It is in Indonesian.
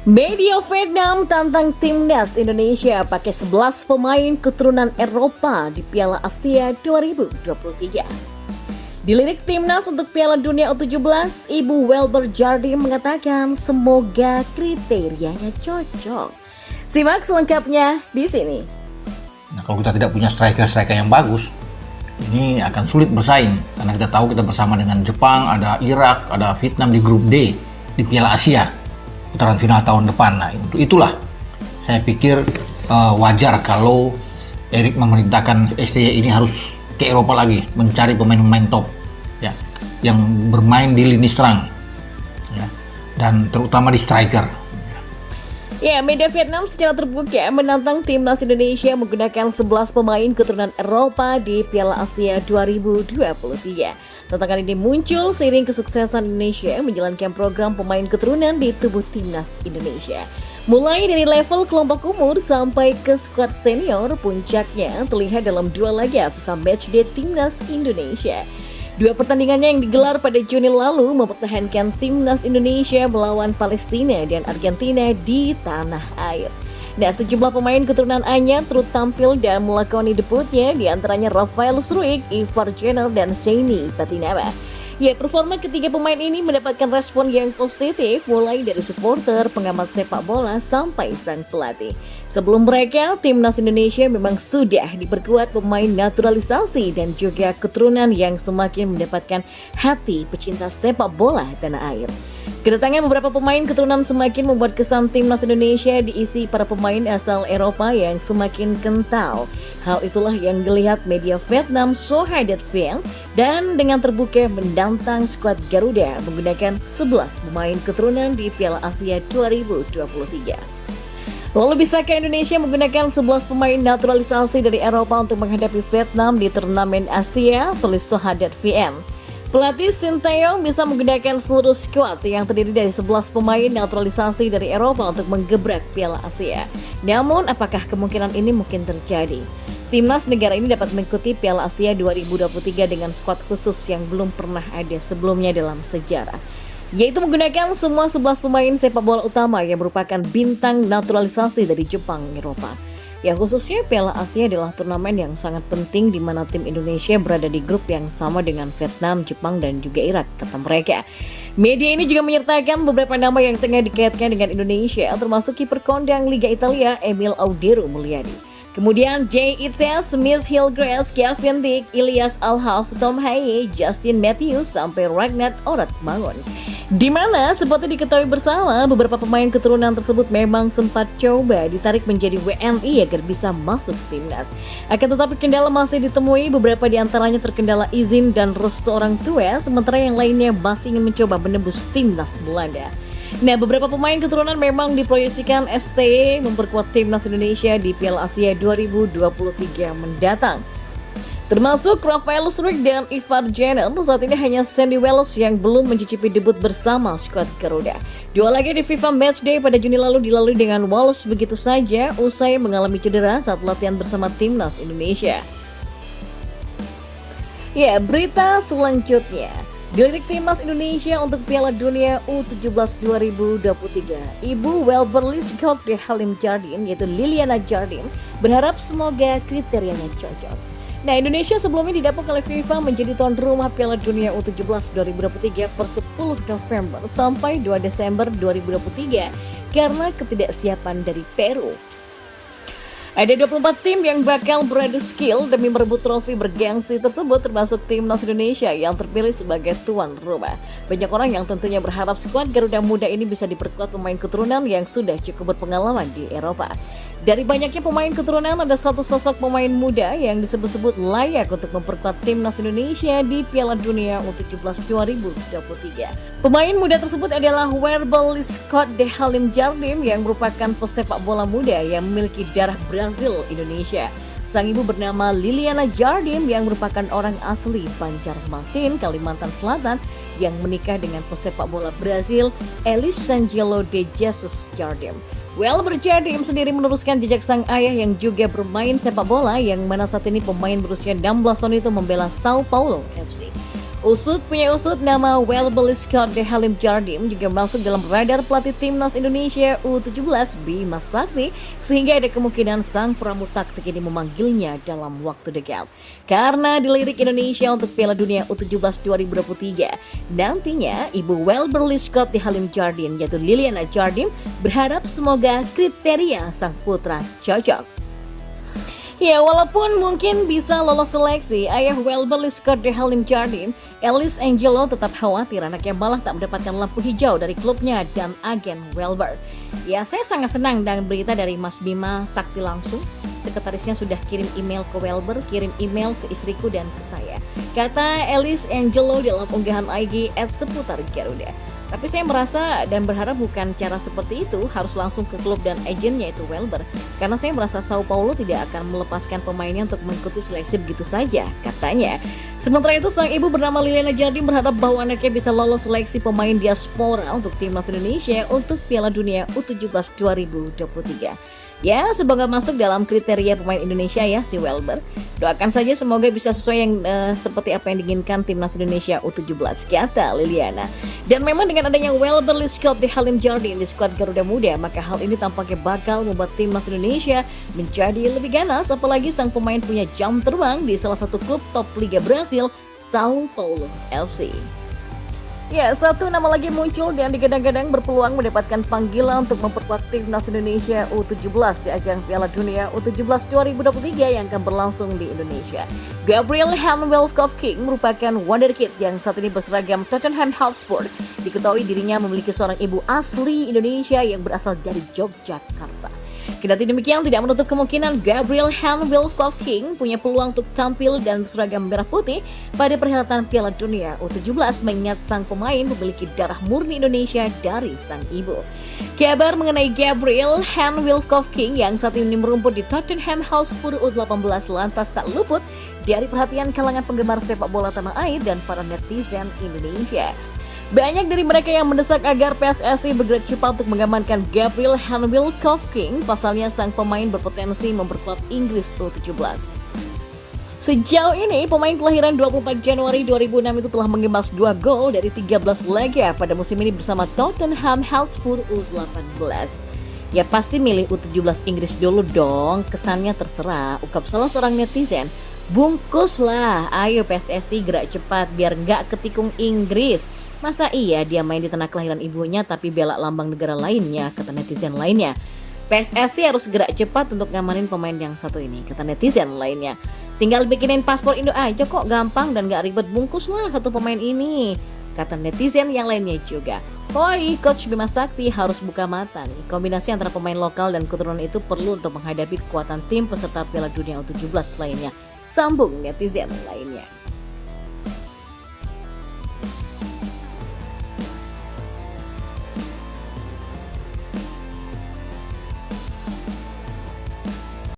Media Vietnam tantang timnas Indonesia pakai 11 pemain keturunan Eropa di Piala Asia 2023. Dilirik timnas untuk Piala Dunia U17, Ibu Welber Jardim mengatakan semoga kriterianya cocok. Simak selengkapnya di sini. Nah, kalau kita tidak punya striker yang bagus, ini akan sulit bersaing karena kita tahu kita bersama dengan Jepang, ada Irak, ada Vietnam di grup D di Piala Asia putaran final tahun depan. Nah, untuk itulah saya pikir wajar kalau Erik memerintahkan STY ini harus ke Eropa lagi mencari pemain-pemain top ya, yang bermain di lini serang ya, dan terutama di striker. Ya, media Vietnam secara terbuka menantang timnas Indonesia menggunakan 11 pemain keturunan Eropa di Piala Asia 2023. Tantangan ini muncul seiring kesuksesan Indonesia menjalankan program pemain keturunan di tubuh timnas Indonesia. Mulai dari level kelompok umur sampai ke skuad senior, puncaknya terlihat dalam dua laga FIFA Matchday Timnas Indonesia. Dua pertandingannya yang digelar pada Juni lalu mempertahankan timnas Indonesia melawan Palestina dan Argentina di tanah air. Nah, sejumlah pemain keturunan anyar turut tampil dan melakoni debutnya, di antaranya Rafael Struijk, Ivar Jenner, dan Zaini Patinama. Ya, performa ketiga pemain ini mendapatkan respon yang positif mulai dari supporter, pengamat sepak bola, sampai sang pelatih. Sebelum mereka, timnas Indonesia memang sudah diperkuat pemain naturalisasi dan juga keturunan yang semakin mendapatkan hati pecinta sepak bola tanah air. Kedatangan beberapa pemain keturunan semakin membuat kesan timnas Indonesia diisi para pemain asal Eropa yang semakin kental. Hal itulah yang dilihat media Vietnam Sohai Dat Vien dan dengan terbuka menantang skuad Garuda menggunakan 11 pemain keturunan di Piala Asia 2023. Lalu bisakah Indonesia menggunakan 11 pemain naturalisasi dari Eropa untuk menghadapi Vietnam di turnamen Asia? Tulis Sohai Dat Vien. Pelatih Sinteyong bisa menggunakan seluruh skuad yang terdiri dari 11 pemain naturalisasi dari Eropa untuk menggebrak Piala Asia. Namun, apakah kemungkinan ini mungkin terjadi? Timnas negara ini dapat mengikuti Piala Asia 2023 dengan skuad khusus yang belum pernah ada sebelumnya dalam sejarah, yaitu menggunakan semua 11 pemain sepak bola utama yang merupakan bintang naturalisasi dari Jepang, Eropa. Ya, khususnya Piala Asia adalah turnamen yang sangat penting di mana tim Indonesia berada di grup yang sama dengan Vietnam, Jepang, dan juga Irak, kata mereka. Media ini juga menyertakan beberapa nama yang tengah dikaitkan dengan Indonesia, termasuk kiper kondang Liga Italia Emil Audero Mulyadi. Kemudian Jay Itzes, Smith Hillgrass, Kevin Dick, Ilyas Alhaf, Tom Haye, Justin Matthews, sampai Ragnar Oratmangun. Di mana seperti diketahui bersama, beberapa pemain keturunan tersebut memang sempat coba ditarik menjadi WNI agar bisa masuk timnas. Akan tetapi kendala masih ditemui, beberapa di antaranya terkendala izin dan restu orang tua, sementara yang lainnya masih ingin mencoba menembus timnas Belanda. Nah, beberapa pemain keturunan memang diproyeksikan STY memperkuat timnas Indonesia di Piala Asia 2023 mendatang. Termasuk Rafael Struijk dan Ivar Jenner. Saat ini hanya Sandy Wells yang belum mencicipi debut bersama skuad Garuda. Dua laga di FIFA Matchday pada Juni lalu dilalui dengan Wells begitu saja usai mengalami cedera saat latihan bersama timnas Indonesia. Ya, berita selanjutnya. Dilirik timnas Indonesia untuk Piala Dunia U17 2023, Ibu Welber de Halim Jardim, yaitu Liliana Jardim, berharap semoga kriterianya cocok. Nah, Indonesia sebelumnya didapuk oleh FIFA menjadi tuan rumah Piala Dunia U17 2023 per 10 November sampai 2 Desember 2023 karena ketidaksiapan dari Peru. Ada 24 tim yang bakal beradu skill demi merebut trofi bergengsi tersebut, termasuk timnas Indonesia yang terpilih sebagai tuan rumah. Banyak orang yang tentunya berharap skuad Garuda Muda ini bisa diperkuat pemain keturunan yang sudah cukup berpengalaman di Eropa. Dari banyaknya pemain keturunan, ada satu sosok pemain muda yang disebut-sebut layak untuk memperkuat timnas Indonesia di Piala Dunia U17 2023. Pemain muda tersebut adalah Welber de Halim Jardim yang merupakan pesepak bola muda yang memiliki darah Brazil Indonesia. Sang ibu bernama Liliana Jardim yang merupakan orang asli Banjarmasin, Kalimantan Selatan yang menikah dengan pesepak bola Brazil Elisangelo de Jesus Jardim. Welber Jardim sendiri meneruskan jejak sang ayah yang juga bermain sepak bola, yang mana saat ini pemain berusia 16 tahun itu membela Sao Paulo FC. Usut nama Welbel Scott de Halim Jardim juga masuk dalam radar pelatih timnas Indonesia U17 Bima Sakti, sehingga ada kemungkinan sang pramu taktik ini memanggilnya dalam waktu dekat. Karena dilirik Indonesia untuk Piala Dunia U17 2023, nantinya ibu Welbel Scott de Halim Jardim yaitu Liliana Jardim berharap semoga kriteria sang putra cocok. Ya, walaupun mungkin bisa lolos seleksi, ayah Welbel Scott de Halim Jardim, Elis Angelo tetap khawatir anaknya malah tak mendapatkan lampu hijau dari klubnya dan agen Welbel. Ya, saya sangat senang dengan berita dari Mas Bima Sakti langsung. Sekretarisnya sudah kirim email ke Welbel, kirim email ke istriku dan ke saya. Kata Elis Angelo dalam unggahan IG @seputar Garuda. Tapi saya merasa dan berharap bukan cara seperti itu, harus langsung ke klub dan agennya yaitu Welbel. Karena saya merasa Sao Paulo tidak akan melepaskan pemainnya untuk mengikuti seleksi begitu saja, katanya. Sementara itu, sang ibu bernama Liliana Jardim berharap bahwa anaknya bisa lolos seleksi pemain diaspora untuk timnas Indonesia untuk Piala Dunia U17 2023. Ya, semoga masuk dalam kriteria pemain Indonesia ya si Welbel. Doakan saja semoga bisa sesuai yang seperti apa yang diinginkan timnas Indonesia U17, kata Liliana. Dan memang dengan adanya Welbel Scott de Halim Jardim di skuad Garuda Muda, maka hal ini tampaknya bakal membuat timnas Indonesia menjadi lebih ganas, apalagi sang pemain punya jam terbang di salah satu klub top Liga Brasil, Sao Paulo FC. Ya, satu nama lagi muncul dan digadang-gadang berpeluang mendapatkan panggilan untuk memperkuat timnas Indonesia U17 di ajang Piala Dunia U17 2023 yang akan berlangsung di Indonesia. Gabriel Hanwelkov-King merupakan wonderkid yang saat ini berseragam Tottenham Hotspur. Diketahui dirinya memiliki seorang ibu asli Indonesia yang berasal dari Yogyakarta. Kendati demikian, tidak menutup kemungkinan Gabriel Hanwelkov-King punya peluang untuk tampil dan berseragam merah putih pada perhelatan Piala Dunia U17, mengingat sang pemain memiliki darah murni Indonesia dari sang ibu. Kabar mengenai Gabriel Hanwelkov-King yang saat ini merumput di Tottenham Hotspur U18 lantas tak luput dari perhatian kalangan penggemar sepak bola tanah air dan para netizen Indonesia. Banyak dari mereka yang mendesak agar PSSI bergerak cepat untuk mengamankan Gabriel Hanwelkov-King, pasalnya sang pemain berpotensi memperkuat Inggris U17. Sejauh ini, pemain kelahiran 24 Januari 2006 itu telah mengemas 2 gol dari 13 laga pada musim ini bersama Tottenham Hotspur U18. Ya pasti milih U17 Inggris dulu dong, kesannya terserah, ungkap salah seorang netizen. Bungkuslah, ayo PSSI gerak cepat biar nggak ketikung Inggris. Masa iya dia main di tanah kelahiran ibunya tapi bela lambang negara lainnya, kata netizen lainnya. PSSI harus gerak cepat untuk ngamanin pemain yang satu ini, kata netizen lainnya. Tinggal bikinin paspor Indo aja kok, gampang dan gak ribet, bungkuslah satu pemain ini, kata netizen yang lainnya juga. Hoi, Coach Bima Sakti harus buka mata nih. Kombinasi antara pemain lokal dan keturunan itu perlu untuk menghadapi kekuatan tim peserta Piala Dunia U17 lainnya, sambung netizen lainnya.